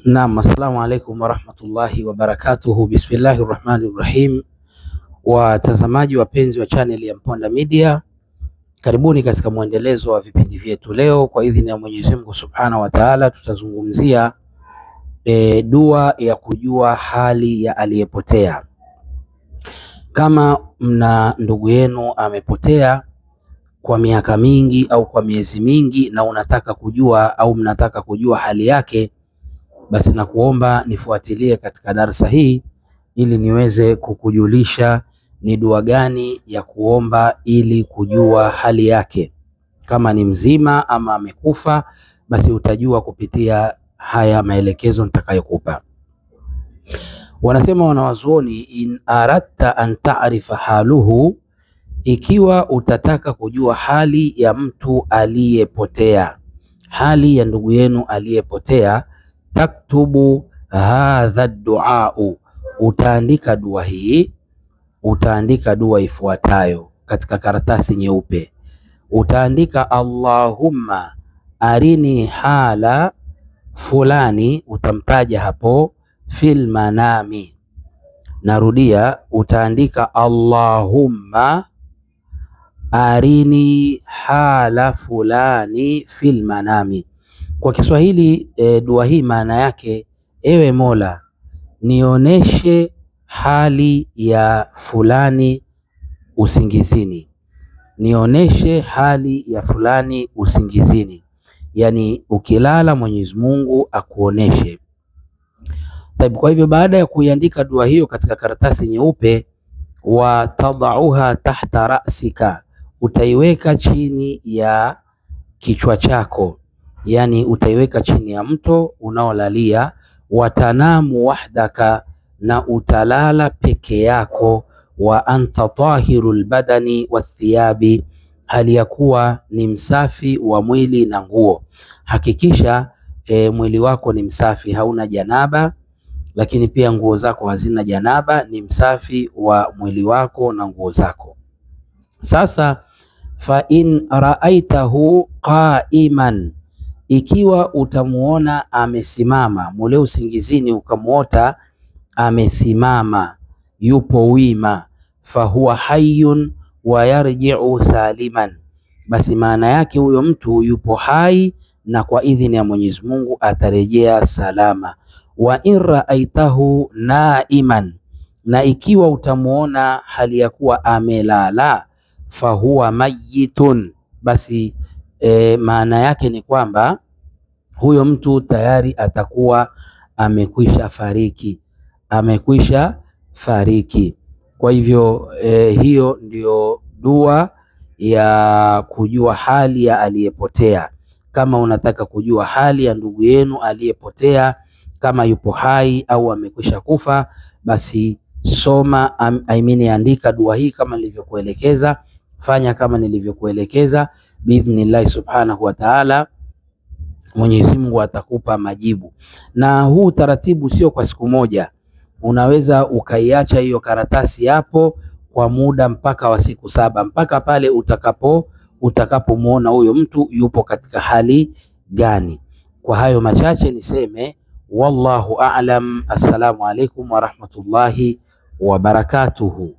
Naam, assalamu alaikum warahmatullahi wabarakatuhu. Bismillahi rahmani rahim. Watazamaji wapenzi wa channel ya Mponda Media, karibuni katika mwendelezo wa vipindi vyetu. Leo kwa idhini ya Mwenyezi Mungu Subhanahu wa Ta'ala tutazungumzia dua ya kujua hali ya aliyepotea. Kama mna ndugu yenu amepotea kwa miaka mingi au kwa miezi mingi na unataka kujua au mnataka kujua hali yake, basi nakuomba nifuatilie katika darsa hii ili niweze kukujulisha ni dua gani ya kuomba ili kujua hali yake. Kama ni mzima ama amekufa, basi utajua kupitia haya maelekezo nitakayokupa. Wanasema wanawazuoni, in aradta an ta'rifa haluhu, ikiwa utataka kujua hali ya mtu aliyepotea, hali ya ndugu yenu aliyepotea, taktubu hadha duau, utaandika dua hii, utaandika dua ifuatayo katika karatasi nyeupe. Utaandika Allahumma arini hala fulani, utamtaja hapo, fil manami. Narudia, utaandika Allahumma arini hala fulani fil manami. Kwa Kiswahili dua hii maana yake, ewe Mola, nioneshe hali ya fulani usingizini, nioneshe hali ya fulani usingizini. Yani ukilala Mwenyezi Mungu akuoneshe. Kwa hivyo baada ya kuiandika dua hiyo katika karatasi nyeupe, wa tadauha tahta rasika, utaiweka chini ya kichwa chako, yani utaiweka chini ya mto unaolalia. Watanamu wahdaka, na utalala peke yako. Wa anta tahirul badani wathiyabi, hali ya kuwa ni msafi wa mwili na nguo. Hakikisha mwili wako ni msafi, hauna janaba, lakini pia nguo zako hazina janaba, ni msafi wa mwili wako na nguo zako. Sasa fa in raaitahu qaiman, ikiwa utamuona amesimama mule usingizini, ukamuota amesimama yupo wima, fahuwa hayyun wa yarji'u saliman, basi maana yake huyo mtu yupo hai na kwa idhini ya Mwenyezi Mungu atarejea salama. Wa in raaitahu naiman, na ikiwa utamuona hali ya kuwa amelala, fahuwa mayitun, basi maana yake ni kwamba huyo mtu tayari atakuwa amekwisha fariki, amekwisha fariki. Kwa hivyo hiyo ndio dua ya kujua hali ya aliyepotea. Kama unataka kujua hali ya ndugu yenu aliyepotea, kama yupo hai au amekwisha kufa, basi soma, andika dua hii kama nilivyokuelekeza. Fanya kama nilivyokuelekeza, biidhnillahi subhanahu wa ta'ala, Mwenyezi Mungu atakupa majibu. Na huu utaratibu sio kwa siku moja, unaweza ukaiacha hiyo karatasi hapo kwa muda mpaka wa siku 7, mpaka pale utakapomuona huyo mtu yupo katika hali gani. Kwa hayo machache niseme wallahu a'lam. Assalamu alaikum warahmatullahi wabarakatuhu.